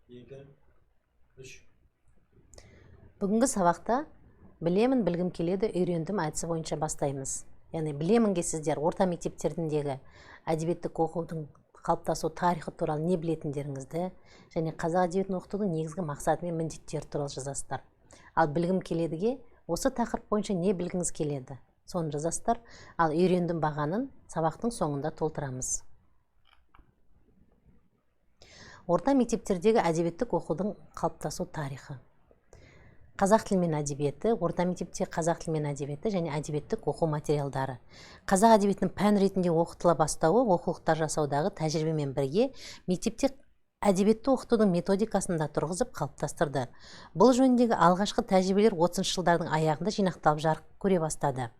2, 3. Бүгінгі сабақта білемін, білгім келеді, үйрендім әдісі бойынша бастаймыз. Яғни білемінге сіздер орта мектептеріндегі әдебиеттік оқудың қалыптасу тарихы туралы не білетіндеріңізді және қазақ әдебиетін оқытудың негізгі мақсаты мен міндеттері туралы жазасыздар. Ал білгім келедіге осы тақырып бойынша не білгіңіз келеді, соны жазасыздар. Ал үйрендім бағанын сабақтың соңында толтырамыз. Орта мектептердегі әдебиеттік оқудың қалыптасу тарихы. Қазақ тілі мен әдебиеті, орта мектепте қазақ тілі мен әдебиеті және әдебиеттік оқу материалдары. Қазақ әдебиетінің пән ретінде оқытыла бастауы оқулықтар жасаудағы тәжірибемен бірге мектепте әдебиетті оқытудың методикасын да тұрғызып қалыптастырды. Бұл жөніндегі алғашқы тәжірибелер 30 жылдардың аяғында жинақталып жарық көре бастады.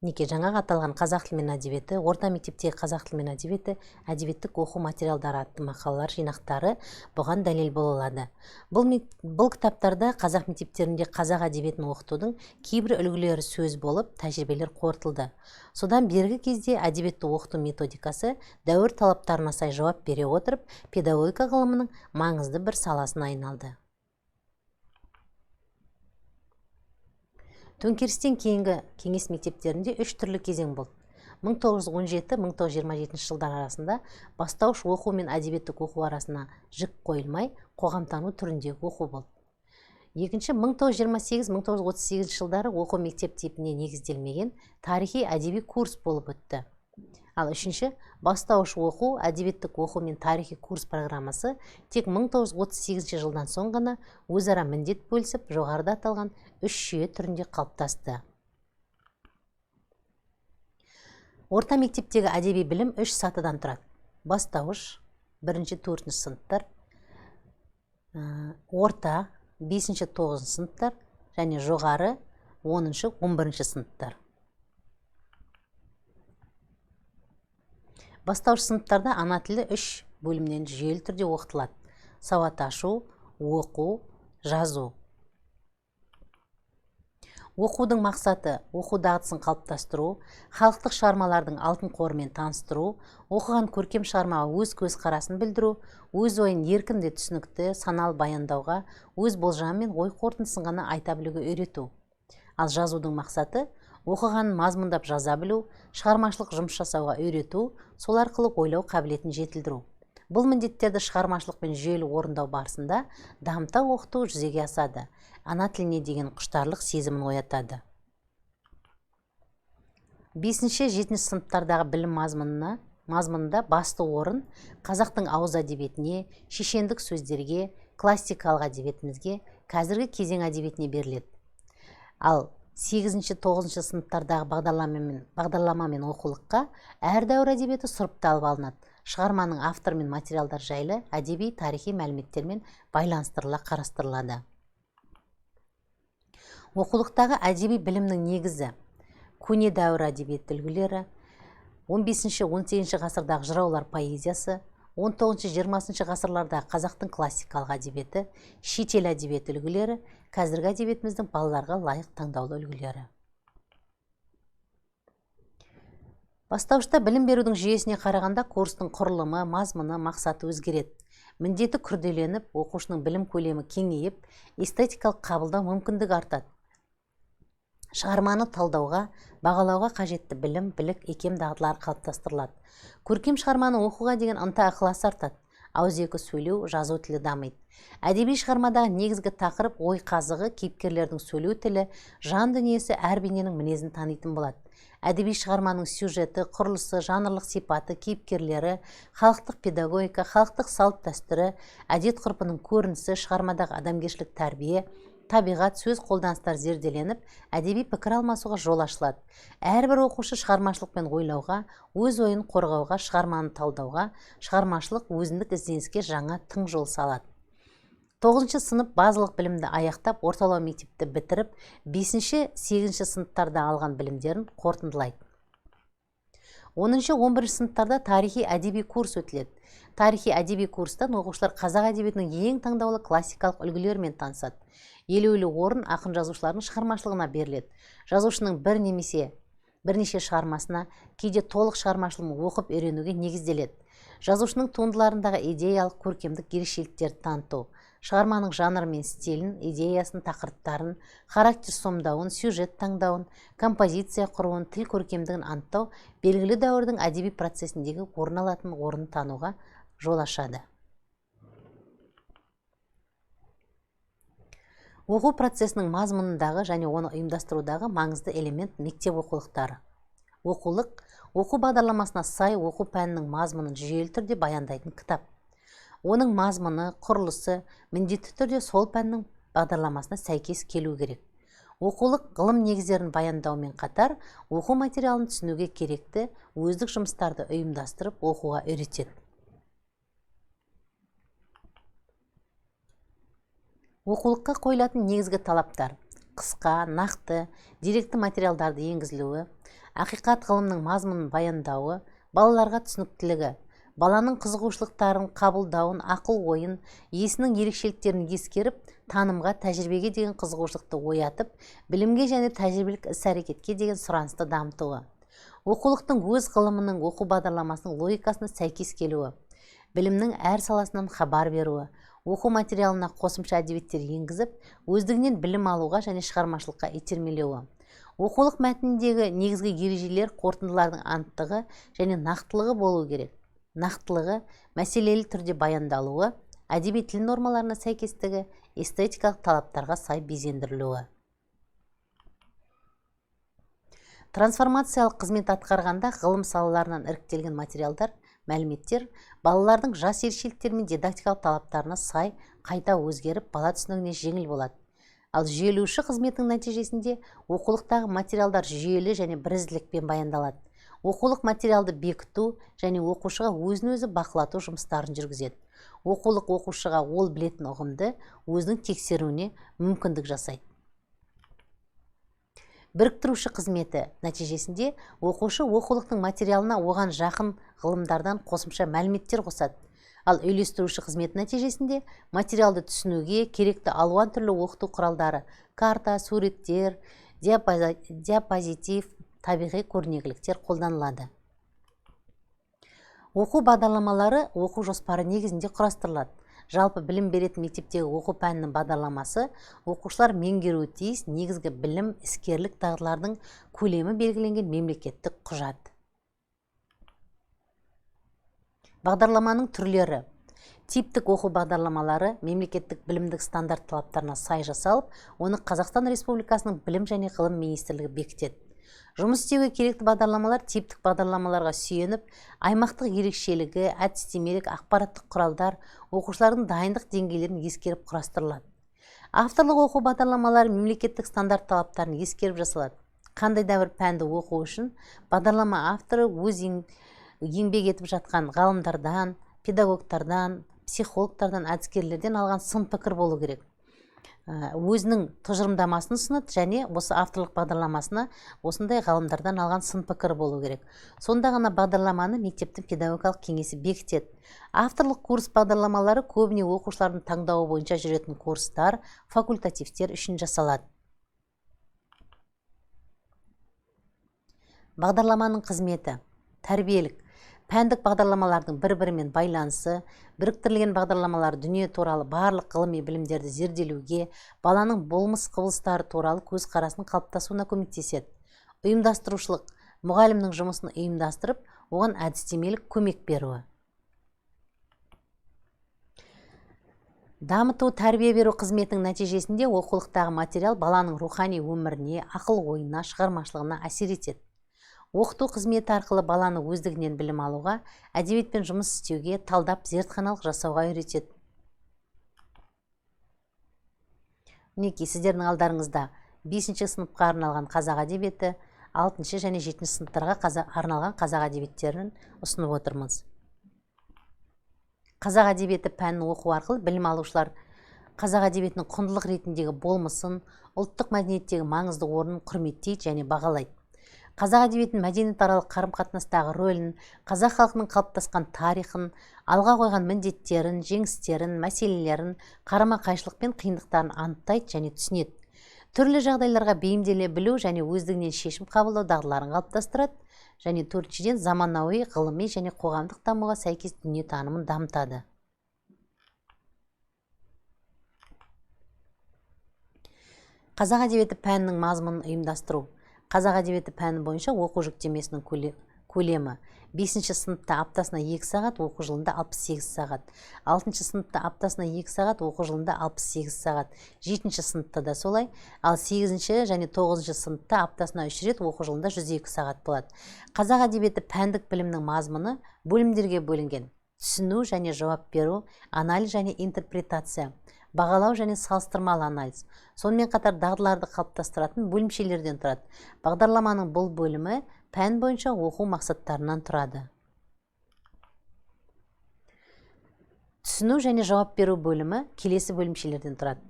Неке жаңағы аталған қазақ тілі мен әдебиеті, орта мектептегі қазақ тілі мен әдебиеті, әдебиеттік оқу материалдары атты мақалалар жинақтары бұған дәлел бола алады. Бұл кітаптарда қазақ мектептерінде қазақ әдебиетін оқытудың кейбір үлгілері сөз болып, тәжірибелер қорытылды. Содан бергі кезде әдебиетті оқыту методикасы дәуір талаптарына сай жауап бере отырып, педагогика ғылымының маңызды бір саласына айналды. Төңкерістен кейінгі кеңес мектептерінде 3 түрлі кезең болды. 1917-1927 жылдар арасында бастауыш оқу мен әдебиеттік оқу арасына жік қойылмай, қоғамтану түріндегі оқу болды. Екінші 1928-1938 жылдары оқу мектеп типіне негізделмеген тарихи әдеби курс болып өтті. Ал үшінші бастауыш оқу, әдебиеттік оқу мен тарихи курс программасы тек 1938 жылдан соң ғана өзара міндет бөлісіп, жоғарыда аталған 3 жүйе түрінде қалыптасты. Орта мектептегі әдеби білім 3 сатыдан тұрады. Бастауыш, 1-4 сыныптар, орта, 5-9 сыныптар және жоғары 10-11 сыныптар. Бастауыш сыныптарда ана тілі 3 бөлімнен жүйелі түрде оқытылады. Сауат ашу, оқу, жазу. Оқудың мақсаты оқу дағдысын қалыптастыру, халықтық шығармалардың алтын қорымен таныстыру, оқыған көркем шығармаға өз көзқарасын білдіру, өз ойын еркін де түсінікті, саналы баяндауға, өз болжамы мен ой қорытындысын ғана айта білуге үйрету. Ал жазудың мақсаты оқығанын мазмұндап жаза білу, шығармашылық жұмыс жасауға үйрету, сол арқылы ойлау қабілетін жетілдіру. Бұл міндеттерді шығармашылық пен жүйелі орындау барысында дамыта оқыту жүзеге асады. Ана тіліне деген құштарлық сезімін оятады. 5-7 сыныптардағы білім мазмұнында басты орын қазақтың ауыз әдебиетіне, шешендік сөздерге, классикалық әдебиетімізге, қазіргі кезең әдебиетіне беріледі. Ал 8-9 сыныптардағы бағдарлама мен оқулыққа әр дәуір әдебиеті сұрыпталып алынады. Шығарманың автор мен материалдар жайлы әдеби тарихи мәліметтермен байланыстырыла қарастырылады. Оқулықтағы әдеби білімнің негізі көне дәуір әдебиет үлгілері, 15-18 ғасырдағы жыраулар поэзиясы, 19-20 ғасырлардағы қазақтың классикалық әдебиеті, шетел әдебиет үлгілері, қазіргі әдебиетіміздің балаларға лайық таңдаулы үлгілері. Бастауышта білім берудің жүйесіне қарағанда курстың құрылымы, мазмұны, мақсаты өзгереді. Міндеті күрделеніп, оқушының білім көлемі кеңейіп, эстетикалық қабылдау мүмкіндігі артады. Шығарманы талдауға, бағалауға қажетті білім, білік, икем дағдылар қалыптастырылады. Көркем шығарманы оқуға деген ынта ықылас артады. Ауызекі сөйлеу, жазу тілі дамиды. Әдеби шығармадағы негізгі тақырып ой қазығы, кейіпкерлердің сөйлеу тілі, жан дүниесі әр бейненің мінезін танитын болады. Әдеби шығарманың сюжеті, құрылысы, жанрлық сипаты, кейіпкерлері, халықтық педагогика, халықтық салт дәстүрі, әдет ғұрпының көрінісі, шығармадағы адамгершілік тәрбие, табиғат, сөз қолданыстар зерделеніп, әдеби пікір алмасуға жол ашылады. Әрбір оқушы шығармашылықпен ойлауға, өз ойын қорғауға, шығарманы талдауға, шығармашылық өзіндік ізденіске жаңа тың жол салады. 9 сынып базалық білімді аяқтап, орталау мектепті бітіріп, 5-8 сыныптарда алған білімдерін қорытындылайды. 10-11 сыныптарда тарихи әдеби курс өтіледі. Тарихи әдеби курстан оқушылар қазақ әдебиетінің ең таңдаулы классикалық үлгілерімен танысады. Елеулі орын ақын жазушылардың шығармашылығына беріледі. Жазушының бірнеше шығармасына, кейде толық шығармашылығын оқып үйренуге негізделеді. Жазушының туындыларындағы идеялық көркемдік ерекшеліктерді таныту, шығарманың жанры мен стилін, идеясын, тақырыптарын, характер сомдауын, сюжет таңдауын, композиция құруын, тіл көркемдігін анықтау белгілі дәуірдің әдеби процесіндегі орын алатын орнын тануға жол ашады. Оқу процесінің мазмұнындағы және оны ұйымдастырудағы маңызды элемент мектеп оқулықтары. Оқулық оқу бағдарламасына сай оқу пәнінің мазмұнын жүйелі түрде баяндайтын кітап. Оның мазмұны, құрылысы міндетті түрде сол пәннің бағдарламасына сәйкес келу керек. Оқулық ғылым негіздерін баяндаумен қатар, оқу материалын түсінуге керекті өздік жұмыстарды ұйымдастырып оқуға үйретеді. Оқулыққа қойылатын негізгі талаптар: қысқа, нақты, деректі материалдарды енгізілуі, ақиқат ғылымның мазмұнын баяндауы, балаларға түсініктілігі, баланың қызығушылықтарын, қабылдауын, ақыл-ойын, есінің ерекшеліктерін ескеріп, танымға, тәжірибеге деген қызығушылықты оятып, білімге және тәжірибелік іс-әрекетке деген сұранысты дамытуы. Оқулықтың өз ғылымының оқу бағдарламасының логикасына сәйкес келуі, білімнің әр саласынан хабар беруі, оқу материалына қосымша әдебиеттер енгізіп, өздігінен білім алуға және шығармашылыққа итермелеуі. Оқулық мәтініндегі негізгі ережелер қорытындылардың анықтығы және нақтылығы болуы керек. Нақтылығы мәселелі түрде баяндалуы, әдеби тіл нормаларына сәйкестігі, эстетикалық талаптарға сай безендірілуі. Трансформациялық қызмет атқарғанда ғылым салаларынан іріктелген материалдар, мәліметтер балалардың жас ерекшеліктері мен дидактикалық талаптарына сай қайта өзгеріп, бала түсінігіне жеңіл болады. Ал жүйелеуші қызметінің нәтижесінде оқулықтағы материалдар жүйелі және бірізділікпен баяндалады. Оқулық материалды бекіту және оқушыға өзін-өзі бақылату жұмыстарын жүргізеді. Оқулық оқушыға ол білетін ұғымды өзінің тексеруіне мүмкіндік жасайды. Біріктіруші қызметі нәтижесінде оқушы оқулықтың материалына оған жақын ғылымдардан қосымша мәліметтер қосады. Ал үйлестіруші қызмет нәтижесінде материалды түсінуге керекті алуан түрлі оқыту құралдары, карта, суреттер, диапозитив, табиғи көрнекіліктер қолданылады. Оқу бағдарламалары оқу жоспары негізінде құрастырылады. Жалпы білім беретін мектептегі оқу пәнінің бағдарламасы оқушылар меңгеруі тиіс негізгі білім, іскерлік дағдылардың көлемі белгіленген мемлекеттік құжат. Бағдарламаның түрлері: типтік оқу бағдарламалары мемлекеттік білімдік стандарт талаптарына сай жасалып, оны Қазақстан Республикасының білім және ғылым министрлігі бекітеді. Жұмыс істеуге керекті бағдарламалар типтік бағдарламаларға сүйеніп, аймақтық ерекшелігі, әдістемелік, ақпараттық құралдар, оқушылардың дайындық деңгейлерін ескеріп құрастырылады. Авторлық оқу бағдарламалары мемлекеттік стандарт талаптарын ескеріп жасалады. Қандай да бір пәнді оқу үшін бағдарлама авторы өз еңбек етіп жатқан ғалымдардан, педагогтардан, психологтардан, әдіскерлерден алған сын пікір болу керек. Өзінің тұжырымдамасын ұсынады және осы авторлық бағдарламасына осындай ғалымдардан алған сын пікір болу керек. Сонда ғана бағдарламаны мектептің педагогикалық кеңесі бекітеді. Авторлық курс бағдарламалары көбіне оқушылардың таңдауы бойынша жүретін курстар, факультативтер үшін жасалады. Бағдарламаның қызметі: тәрбиелік. Пәндік бағдарламалардың бір-бірімен байланысы, біріктірілген бағдарламалар дүние туралы барлық ғылыми білімдерді зерделеуге, баланың болмыс құбылыстары туралы көзқарасының қалыптасуына көмектеседі. Ұйымдастырушылық: мұғалімнің жұмысын ұйымдастырып, оған әдістемелік көмек беруі. Дамыту, тәрбие беру қызметінің нәтижесінде оқулықтағы материал баланың рухани өміріне, ақыл-ойына, шығармашылығына әсер етеді. Оқыту қызметі арқылы баланы өздігінен білім алуға, әдебиетпен жұмыс істеуге, талдап, зертханалық жасауға үйретеді. Мінекей сіздердің алдарыңызда 5-ші сыныпқа арналған қазақ әдебиеті, 6-шы және 7-ші сыныптарға арналған қазақ әдебиеттерін ұсынып отырмыз. Қазақ әдебиеті пәнін оқу арқылы білім алушылар қазақ әдебиетінің құндылық ретіндегі болмысын, ұлттық мәдениеттегі маңызды орнын құрметтейді және бағалайды. Қазақ әдебиетінің мәдениетаралық қарым-қатынастағы рөлін, қазақ халқының қалыптасқан тарихын, алға қойған міндеттерін, жеңістерін, мәселелерін, қарама-қайшылық пен қиындықтарын анықтайды және түсінеді. Түрлі жағдайларға бейімделе білу және өздігінен шешім қабылдау дағдыларын қалыптастырады. және төртіншіден заманауи ғылыми және қоғамдық дамуға сәйкес дүниетанымын дамытады. Қазақ әдебиеті пәнінің мазмұнын ұйымдастыру. Қазақ әдебиеті пәні бойынша оқу жүктемесінің көлемі 5-ші сыныпта аптасына 2 сағат, оқу жылында 68 сағат. 6-ші сыныпта аптасына 2 сағат, оқу жылында 68 сағат. 7-ші сыныпта да солай. Ал 8-ші және 9-ші сыныпта аптасына 3 рет, оқу жылында 102 сағат болады. Қазақ әдебиеті пәндік білімнің мазмұны бөлімдерге бөлінген. Түсіну және жауап беру, анализ және интерпретация, бағалау және салыстырмалы анализ. Сонымен қатар дағдыларды қалыптастыратын бөлімшелерден тұрады. Бағдарламаның бұл бөлімі пән бойынша оқу мақсаттарынан тұрады. Түсіну және жауап беру бөлімі келесі бөлімшелерден тұрады.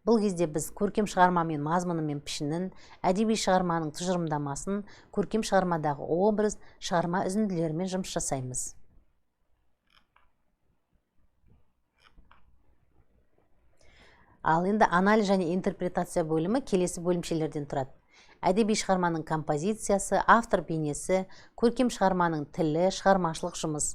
Бұл кезде біз көркем шығармамен мазмұны мен пішінін, әдеби шығарманың тұжырымдамасын, көркем шығармадағы образ, шығарма үзінділерімен жұмыс жасаймыз. Ал енді анализ және интерпретация бөлімі келесі бөлімшелерден тұрады. Әдеби шығарманың композициясы, автор бейнесі, көркем шығарманың тілі, шығармашылық жұмыс.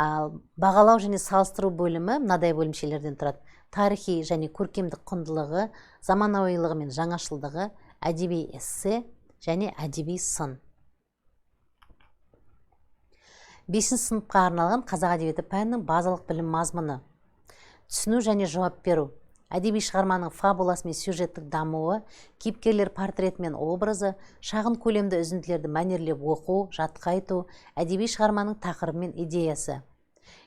Ал бағалау және салыстыру бөлімі мынадай бөлімшелерден тұрады. Тарихи және көркемдік құндылығы, заманауилығы мен жаңашылдығы, әдеби эссе және әдеби сын. 5-ші сыныпқа арналған қазақ әдебиеті пәнінің базалық білім мазмұны. Түсіну және жауап беру. Әдеби шығарманың фабуласы мен сюжеттік дамуы, кейіпкерлер портреті мен образы, шағын көлемді үзінділерді мәнерлеп оқу, жатқа айту, әдеби шығарманың тақырыбы мен идеясы.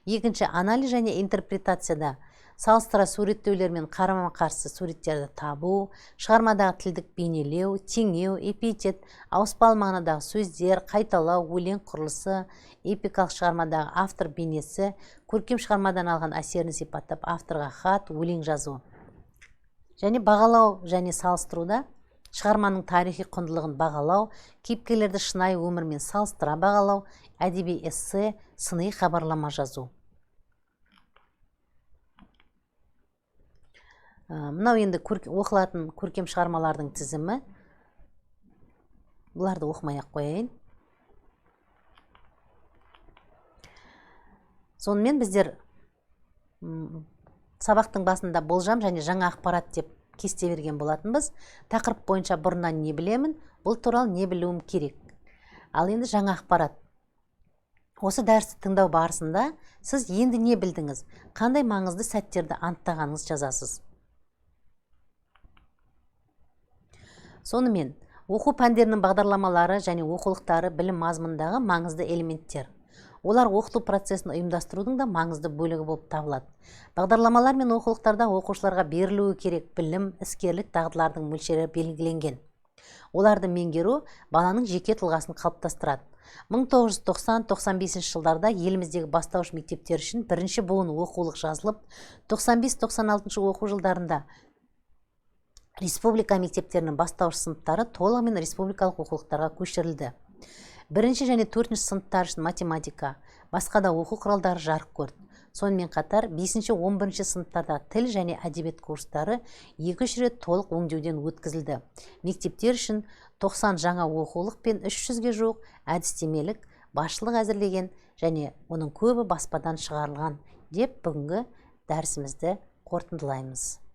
Екінші, анализ және интерпретацияда салыстыра суреттеулер мен қарама-қарсы суреттерді табу, шығармадағы тілдік бейнелеу, теңеу, эпитет, ауыспалы мағынадағы сөздер, қайталау, өлең құрылысы, эпикалық шығармадағы автор бейнесі, көркем шығармадан алған әсерін сипаттап авторға хат, өлең жазу. Және бағалау және салыстыруда шығарманың тарихи құндылығын бағалау, кейіпкерлерді шынайы өмірмен салыстыра бағалау, әдеби эссе, сыни хабарлама жазу. Мынау енді оқылатын көркем шығармалардың тізімі. Бұларды оқымай-ақ қояйын. Сонымен біздер сабақтың басында болжам және жаңа ақпарат деп кесте берген болатынбыз. Тақырып бойынша бұрыннан не білемін, бұл туралы не білуім керек. Ал енді жаңа ақпарат. Осы дәрісті тыңдау барысында сіз енді не білдіңіз, қандай маңызды сәттерді анықтағаныңыз жазасыз. Сонымен, оқу пәндерінің бағдарламалары және оқулықтары білім мазмұнындағы маңызды элементтер. Олар оқыту процесін ұйымдастырудың да маңызды бөлігі болып табылады. Бағдарламалар мен оқулықтарда оқушыларға берілуі керек білім, іскерлік дағдылардың мөлшері белгіленген. Оларды меңгеру баланың жеке тұлғасын қалыптастырады. 1990-95 жылдарда еліміздегі бастауыш мектептер үшін бірінші буын оқулық жазылып, 95-96 оқу жылдарында республика мектептерінің бастауыш сыныптары толығымен республикалық оқулықтарға көшірілді. Бірінші және төртінші сыныптар үшін математика, басқа да оқу құралдары жарық көрді. Сонымен қатар 5-11 сыныптарда тіл және әдебиет курстары 2-3 рет толық өңдеуден өткізілді. Мектептер үшін 90 жаңа оқулық пен 300-ге жуық әдістемелік басшылық әзірлеген және оның көбі баспадан шығарылған деп бүгінгі дәрісімізді қорытындылаймыз.